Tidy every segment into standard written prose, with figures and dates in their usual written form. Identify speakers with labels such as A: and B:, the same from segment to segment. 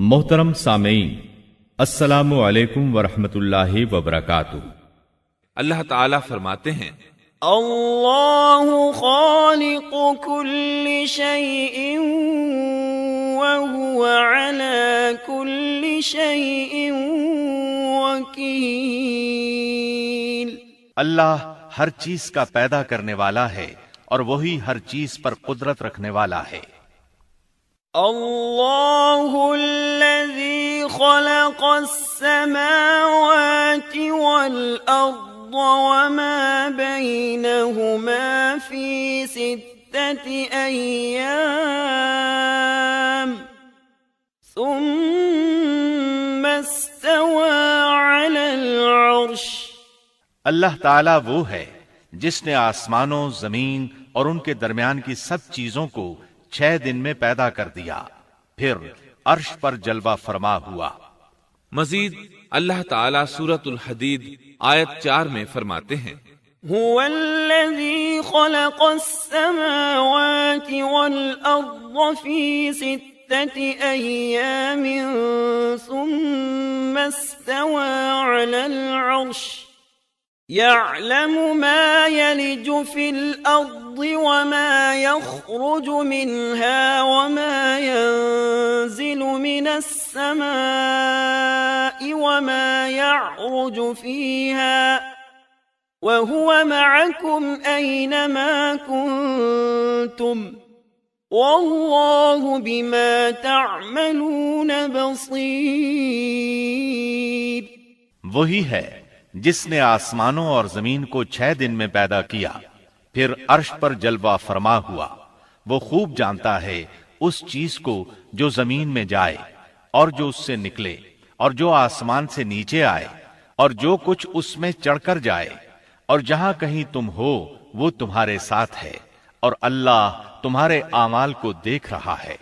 A: محترم سامعین، السلام علیکم ورحمۃ اللہ وبرکاتہ۔
B: اللہ تعالیٰ فرماتے ہیں
C: اللہ خالق کل شیء وہو علی کل شیء وکیل۔
D: اللہ ہر چیز کا پیدا کرنے والا ہے اور وہی ہر چیز پر قدرت رکھنے والا ہے۔
C: اللہ الذی خلق السماوات والارض وما بینہما فی 6 ایام ثم استوى علی العرش۔
D: اللہ تعالیٰ وہ ہے جس نے آسمانوں، زمین اور ان کے درمیان کی سب چیزوں کو 6 دن میں پیدا کر دیا، پھر عرش پر جلوہ فرما ہوا۔
B: مزید اللہ تعالیٰ سورۃ الحدید آیت 4 میں فرماتے ہیں
C: هو الذي خلق السماوات والأرض في 6 أيام ثم استوى على العرش يعلم ما يلج في الأرض وما يخرج منها وما ينزل من السماء وما يعرج فيها وهو معكم أينما كنتم والله بما تعملون بصير۔
D: وہی ہے جس نے آسمانوں اور زمین کو 6 دن میں پیدا کیا، پھر عرش پر جلوہ فرما ہوا۔ وہ خوب جانتا ہے اس چیز کو جو زمین میں جائے اور جو اس سے نکلے، اور جو آسمان سے نیچے آئے، اور جو کچھ اس میں چڑھ کر جائے، اور جہاں کہیں تم ہو وہ تمہارے ساتھ ہے، اور اللہ تمہارے اعمال کو دیکھ رہا ہے۔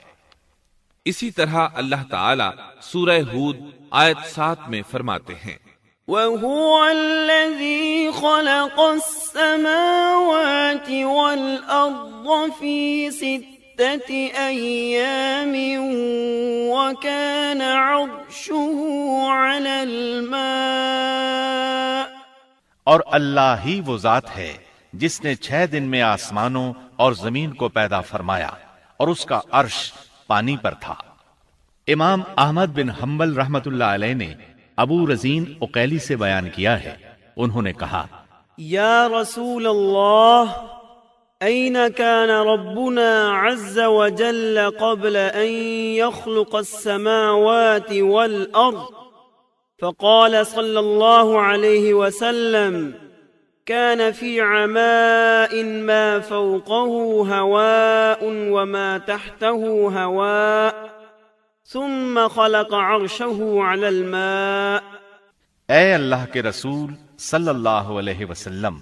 B: اسی طرح اللہ تعالیٰ سورہ ہود آیت 7 میں فرماتے ہیں
C: وَهُوَ الَّذِي خَلَقَ السَّمَاوَاتِ وَالْأَرْضَ فِي 6 أَيَّامٍ وَكَانَ عَرْشُهُ عَلَى الْمَاءِ۔
D: اور اللہ ہی وہ ذات ہے جس نے 6 دن میں آسمانوں اور زمین کو پیدا فرمایا، اور اس کا عرش پانی پر تھا۔ امام احمد بن حنبل رحمۃ اللہ علیہ نے ابو رزین عقیلی سے بیان کیا ہے، انہوں نے کہا
C: یا رسول اللہ أين كان ربنا عز وجل قبل أن يخلق السماوات والأرض؟ فقال صلى الله عليه وسلم كان في عماء ما فوقه هواء وما تحته هواء ثم خلق عرشه على الماء۔
D: اے اللہ کے رسول صلی اللہ علیہ وسلم،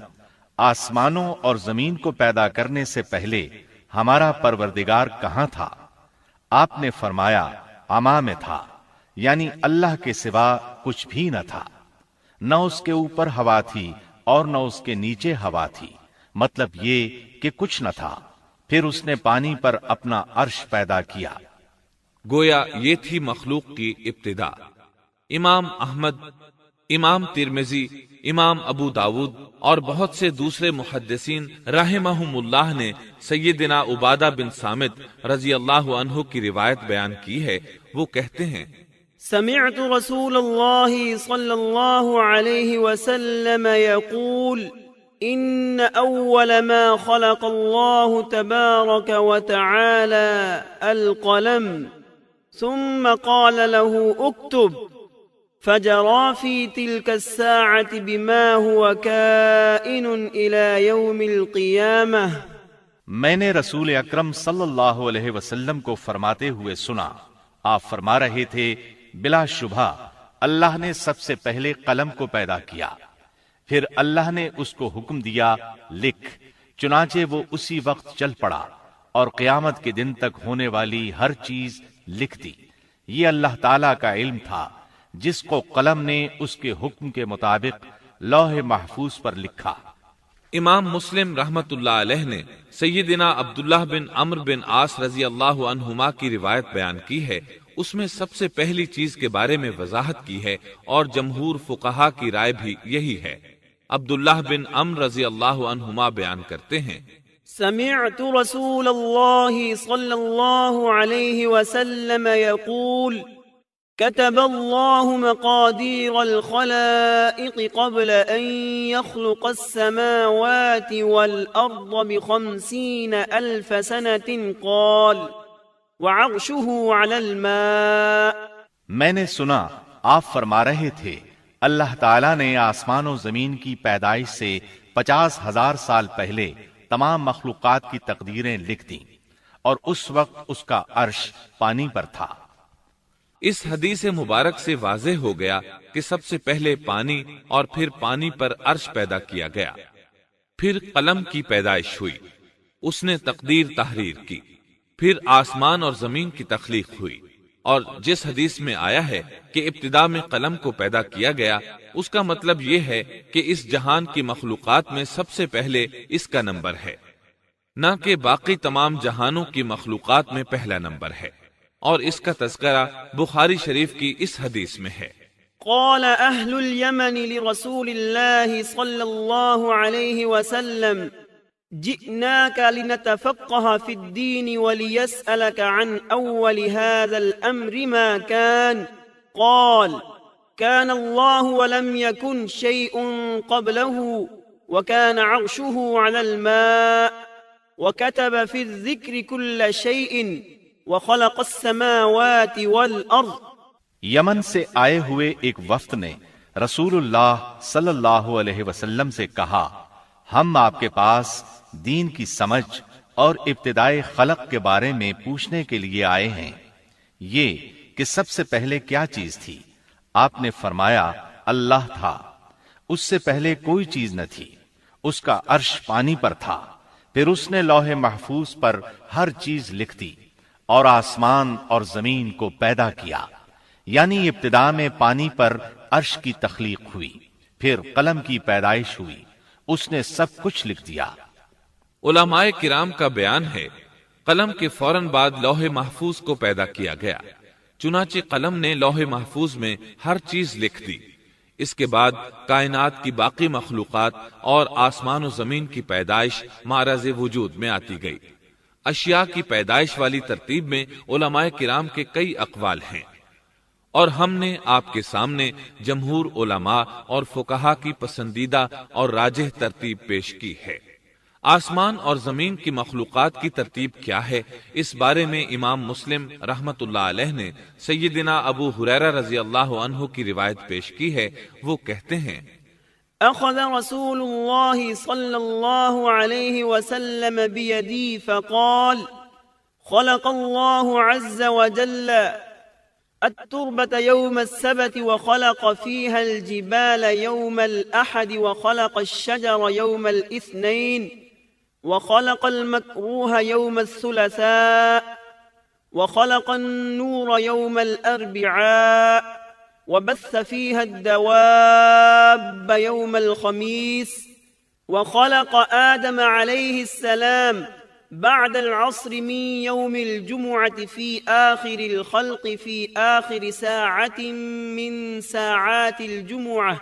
D: آسمانوں اور زمین کو پیدا کرنے سے پہلے ہمارا پروردگار کہاں تھا؟ آپ نے فرمایا عما میں تھا، یعنی اللہ کے سوا کچھ بھی نہ تھا، نہ اس کے اوپر ہوا تھی اور نہ اس کے نیچے ہوا تھی، مطلب یہ کہ کچھ نہ تھا، پھر اس نے پانی پر اپنا عرش پیدا کیا۔
B: گویا یہ تھی مخلوق کی ابتدا۔ امام احمد، امام ترمذی، امام ابو داود اور بہت سے دوسرے محدثین رحمہم اللہ نے سیدنا عبادہ بن صامت رضی اللہ عنہ کی روایت بیان کی ہے۔ وہ کہتے ہیں
C: سمعت رسول اللہ صلی اللہ علیہ وسلم يقول ان اول ما خلق اللہ تبارک وتعالی القلم ثم قال له اكتب فجرى في تلك الساعة بما هو كائن إلى يوم القيامة۔
D: میں نے رسول اکرم صلی اللہ علیہ وسلم کو فرماتے ہوئے سنا، آپ فرما رہے تھے بلا شبہ اللہ نے سب سے پہلے قلم کو پیدا کیا، پھر اللہ نے اس کو حکم دیا لکھ، چنانچہ وہ اسی وقت چل پڑا اور قیامت کے دن تک ہونے والی ہر چیز لکھ دی۔ یہ اللہ تعالیٰ کا علم تھا جس کو قلم نے اس کے حکم کے مطابق لوح محفوظ پر لکھا۔
B: امام مسلم رحمت اللہ علیہ نے سیدنا عبداللہ بن عمرو بن عاص رضی اللہ عنہما کی روایت بیان کی ہے۔ اس میں سب سے پہلی چیز کے بارے میں وضاحت کی ہے، اور جمہور فقہا کی رائے بھی یہی ہے۔ عبداللہ بن عمرو رضی اللہ عنہما بیان کرتے ہیں،
C: سمعت رسول الله صلى الله عليه وسلم يقول كتب الله مقادير الخلائق قبل أن يخلق السماوات والأرض ب50,000 سنة قال وعرشه على الماء۔
D: میں نے سنا آپ فرما رہے تھے اللہ تعالیٰ نے آسمان و زمین کی پیدائش سے 50,000 سال پہلے تمام مخلوقات کی تقدیریں لکھ دیں، اور اس وقت اس کا عرش پانی پر تھا۔
B: اس حدیث مبارک سے واضح ہو گیا کہ سب سے پہلے پانی اور پھر پانی پر عرش پیدا کیا گیا، پھر قلم کی پیدائش ہوئی، اس نے تقدیر تحریر کی، پھر آسمان اور زمین کی تخلیق ہوئی۔ اور جس حدیث میں آیا ہے کہ ابتدا میں قلم کو پیدا کیا گیا، اس کا مطلب یہ ہے کہ اس جہان کی مخلوقات میں سب سے پہلے اس کا نمبر ہے، نہ کہ باقی تمام جہانوں کی مخلوقات میں پہلا نمبر ہے، اور اس کا تذکرہ بخاری شریف کی اس حدیث میں ہے۔
C: قال أهل اليمن لرسول الله صلى الله عليه وسلم جئناك لنتفقه في الدين وليسألك عن أول هذا الأمر ما كان قال كان الله ولم يكن شيء قبله وكان عرشه على الماء وكتب في الذكر كل شيء وخلق السماوات والأرض۔
D: یمن سے آئے ہوئے ایک وفد نے رسول اللہ صلی اللہ علیہ وسلم سے کہا، ہم آپ کے پاس دین کی سمجھ اور ابتدائے خلق کے بارے میں پوچھنے کے لیے آئے ہیں، یہ کہ سب سے پہلے کیا چیز تھی؟ آپ نے فرمایا اللہ تھا، اس سے پہلے کوئی چیز نہ تھی، اس کا عرش پانی پر تھا، پھر اس نے لوح محفوظ پر ہر چیز لکھ دی اور آسمان اور زمین کو پیدا کیا، یعنی ابتدا میں پانی پر عرش کی تخلیق ہوئی، پھر قلم کی پیدائش ہوئی، اس نے سب کچھ لکھ دیا۔
B: علماء کرام کا بیان ہے، قلم کے فوراً بعد لوح محفوظ کو پیدا کیا گیا، چنانچہ قلم نے لوح محفوظ میں ہر چیز لکھ دی۔ اس کے بعد کائنات کی باقی مخلوقات اور آسمان و زمین کی پیدائش معرض وجود میں آتی گئی۔ اشیاء کی پیدائش والی ترتیب میں علماء کرام کے کئی اقوال ہیں، اور ہم نے آپ کے سامنے جمہور علماء اور فقہا کی پسندیدہ اور راجح ترتیب پیش کی ہے۔ آسمان اور زمین کی مخلوقات کی ترتیب کیا ہے، اس بارے میں امام مسلم رحمت اللہ علیہ نے سیدنا ابو ہریرہ رضی اللہ عنہ کی روایت پیش کی ہے۔ وہ کہتے ہیں،
C: أخذ رسول الله صلى الله عليه وسلم بيدي فقال خلق الله عز وجل التربة يوم السبت وخلق فيها الجبال يوم الأحد وخلق الشجر يوم الاثنين وخلق المكروه يوم الثلاثاء وخلق النور يوم الأربعاء وبث فيها الدواب يوم الخميس وخلق آدم عليه السلام بعد العصر من يوم الجمعة في آخر الخلق في آخر ساعة من ساعات الجمعة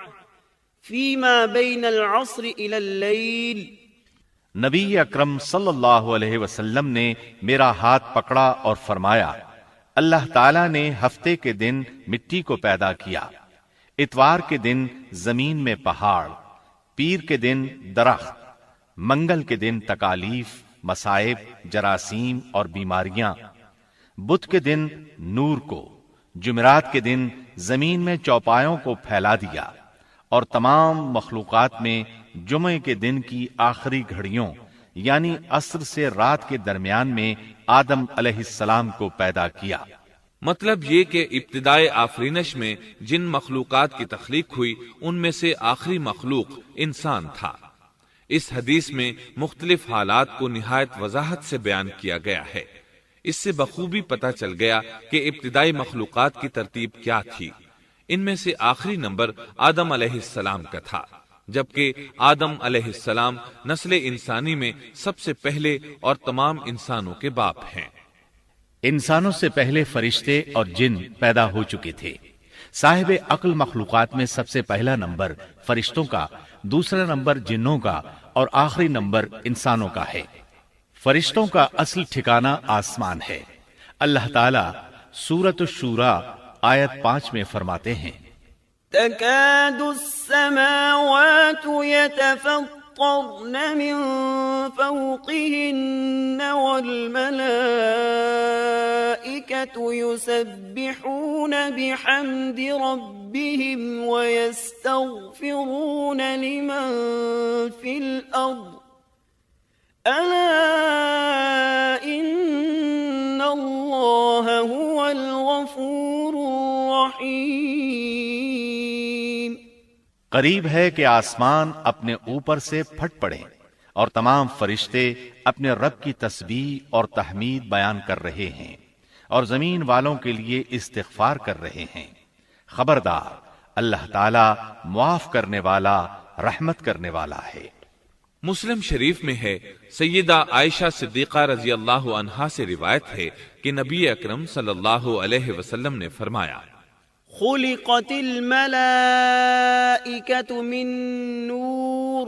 C: فيما بين العصر إلى الليل۔
D: نبی اکرم صلی اللہ علیہ وسلم نے میرا ہاتھ پکڑا اور فرمایا، اللہ تعالیٰ نے ہفتے کے دن مٹی کو پیدا کیا، اتوار کے دن زمین میں پہاڑ، پیر کے دن درخت، منگل کے دن تکالیف، مصائب، جراثیم اور بیماریاں، بدھ کے دن نور کو، جمعرات کے دن زمین میں چوپایوں کو پھیلا دیا، اور تمام مخلوقات میں جمعے کے دن کی آخری گھڑیوں یعنی عصر سے رات کے درمیان میں آدم علیہ السلام کو پیدا کیا۔
B: مطلب یہ کہ ابتدائے آفرینش میں جن مخلوقات کی تخلیق ہوئی ان میں سے آخری مخلوق انسان تھا۔ اس حدیث میں مختلف حالات کو نہایت وضاحت سے بیان کیا گیا ہے۔ اس سے بخوبی پتہ چل گیا کہ ابتدائی مخلوقات کی ترتیب کیا تھی۔ ان میں سے آخری نمبر آدم علیہ السلام کا تھا، جبکہ آدم علیہ السلام نسل انسانی میں سب سے پہلے اور تمام انسانوں کے باپ ہیں۔
D: انسانوں سے پہلے فرشتے اور جن پیدا ہو چکے تھے۔ صاحب عقل مخلوقات میں سب سے پہلا نمبر فرشتوں کا، دوسرا نمبر جنوں کا اور آخری نمبر انسانوں کا ہے۔ فرشتوں کا اصل ٹھکانہ آسمان ہے۔ اللہ تعالی سورۃ الشورى آیت 5 میں فرماتے ہیں،
C: تكاد السماوات يتفطرن من فوقهن والملائكة يسبحون بحمد ربهم ويستغفرون لمن في الأرض ألا إن الله هو الغفور الرحيم۔
D: قریب ہے کہ آسمان اپنے اوپر سے پھٹ پڑے اور تمام فرشتے اپنے رب کی تسبیح اور تحمید بیان کر رہے ہیں اور زمین والوں کے لیے استغفار کر رہے ہیں۔ خبردار، اللہ تعالی معاف کرنے والا، رحمت کرنے والا ہے۔
B: مسلم شریف میں ہے، سیدہ عائشہ صدیقہ رضی اللہ عنہا سے روایت ہے کہ نبی اکرم صلی اللہ علیہ وسلم نے فرمایا،
C: خلقت الملائكة من نور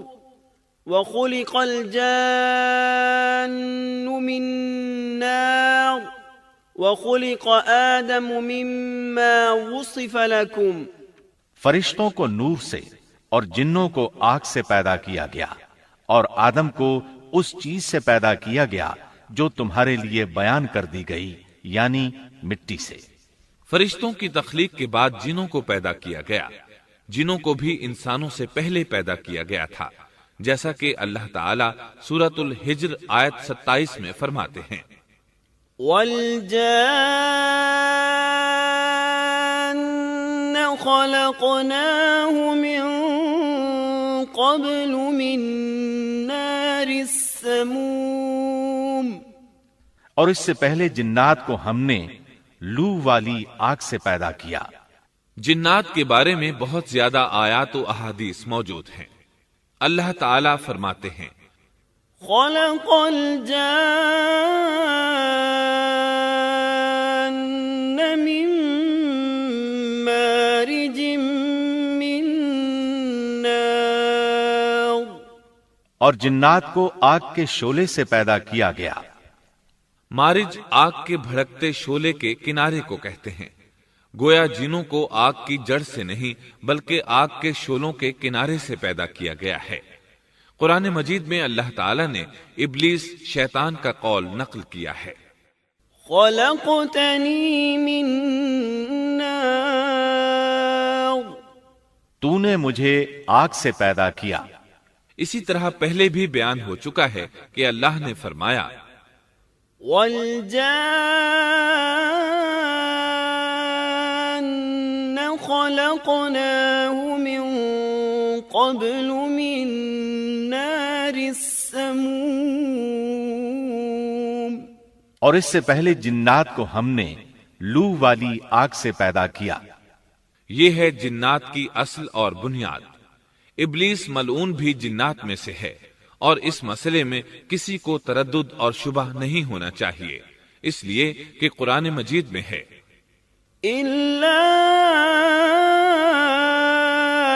C: وخلق الجان من نار وخلق آدم مما وصف لكم۔
D: فرشتوں کو نور سے اور جنوں کو آگ سے پیدا کیا گیا اور آدم کو اس چیز سے پیدا کیا گیا جو تمہارے لیے بیان کر دی گئی، یعنی مٹی سے۔
B: فرشتوں کی تخلیق کے بعد جنوں کو پیدا کیا گیا۔ جنوں کو بھی انسانوں سے پہلے پیدا کیا گیا تھا، جیسا کہ اللہ تعالی سورۃ الحجر آیت 27 میں فرماتے ہیں،
C: وَالْجَانَّ خَلَقْنَاهُ مِن قَبْلُ مِن نَّارِ السَّمُومِ۔
D: اور اس سے پہلے جنات کو ہم نے لو والی آگ سے پیدا کیا۔
B: جنات کے بارے میں بہت زیادہ آیات و احادیث موجود ہیں۔ اللہ تعالی فرماتے ہیں،
C: خلق الجان من مارج من نار۔
D: اور جنات کو آگ کے شعلے سے پیدا کیا گیا۔
B: مارج آگ کے بھڑکتے شعلے کے کنارے کو کہتے ہیں۔ گویا جنوں کو آگ کی جڑ سے نہیں بلکہ آگ کے شعلوں کے کنارے سے پیدا کیا گیا ہے۔ قرآن مجید میں اللہ تعالی نے ابلیس شیطان کا قول نقل کیا ہے،
C: خلقتنی من نار۔
D: تو نے مجھے آگ سے پیدا کیا۔
B: اسی طرح پہلے بھی بیان ہو چکا ہے کہ اللہ نے فرمایا،
C: والجان خلقناه من قبل من نار السموم۔
D: اور اس سے پہلے جنات کو ہم نے لو والی آگ سے پیدا کیا۔
B: یہ ہے جنات کی اصل اور بنیاد۔ ابلیس ملعون بھی جنات میں سے ہے، اور اس مسئلے میں کسی کو تردد اور شبہ نہیں ہونا چاہیے، اس لیے کہ قرآن مجید میں ہے،
C: إِلَّا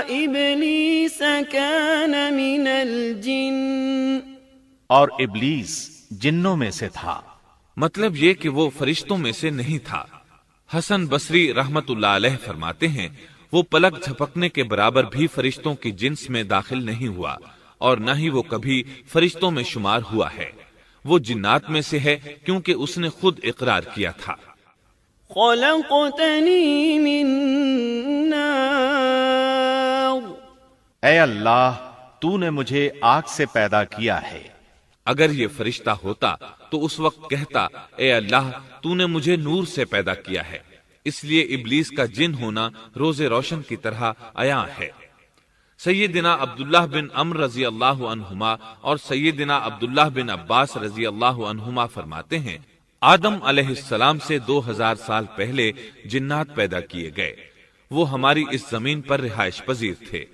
C: إِبْلِيسَ كَانَ مِنَ الْجِنِّ۔
D: اور ابلیس جنوں میں سے تھا۔
B: مطلب یہ کہ وہ فرشتوں میں سے نہیں تھا۔ حسن بصری رحمت اللہ علیہ فرماتے ہیں، وہ پلک جھپکنے کے برابر بھی فرشتوں کی جنس میں داخل نہیں ہوا، اور نہ ہی وہ کبھی فرشتوں میں شمار ہوا ہے۔ وہ جنات میں سے ہے کیونکہ اس نے خود اقرار کیا تھا،
C: خلقتنی من نار۔
D: اے اللہ، تو نے مجھے آگ سے پیدا کیا ہے۔
B: اگر یہ فرشتہ ہوتا تو اس وقت کہتا، اے اللہ، تو نے مجھے نور سے پیدا کیا ہے۔ اس لیے ابلیس کا جن ہونا روز روشن کی طرح عیاں ہے۔ سیدنا عبداللہ بن عمر رضی اللہ عنہما اور سیدنا عبداللہ بن عباس رضی اللہ عنہما فرماتے ہیں، آدم علیہ السلام سے 2000 سال پہلے جنات پیدا کیے گئے۔ وہ ہماری اس زمین پر رہائش پذیر تھے۔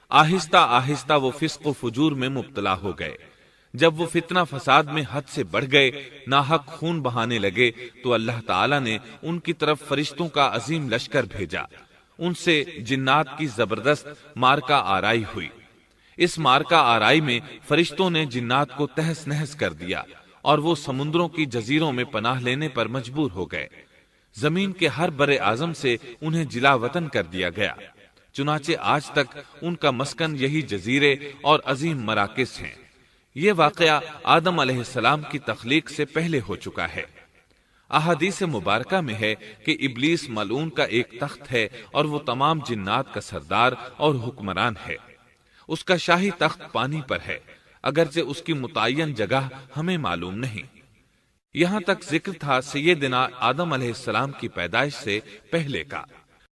B: آہستہ آہستہ وہ فسق و فجور میں مبتلا ہو گئے۔ جب وہ فتنہ فساد میں حد سے بڑھ گئے، ناحق خون بہانے لگے، تو اللہ تعالیٰ نے ان کی طرف فرشتوں کا عظیم لشکر بھیجا۔ ان سے جنات کی زبردست مارکہ آرائی ہوئی۔ اس مارکہ آرائی میں فرشتوں نے جنات کو تہس نہس کر دیا، اور وہ سمندروں کی جزیروں میں پناہ لینے پر مجبور ہو گئے۔ زمین کے ہر بر اعظم سے انہیں جلا وطن کر دیا گیا، چنانچہ آج تک ان کا مسکن یہی جزیرے اور عظیم مراکز ہیں۔ یہ واقعہ آدم علیہ السلام کی تخلیق سے پہلے ہو چکا ہے۔ احادیث مبارکہ میں ہے کہ ابلیس ملعون کا ایک تخت ہے اور وہ تمام جنات کا سردار اور حکمران ہے۔ اس کا شاہی تخت پانی پر ہے، اگرچہ اس کی متعین جگہ ہمیں معلوم نہیں۔ یہاں تک ذکر تھا سیدنا آدم علیہ السلام کی پیدائش سے پہلے کا۔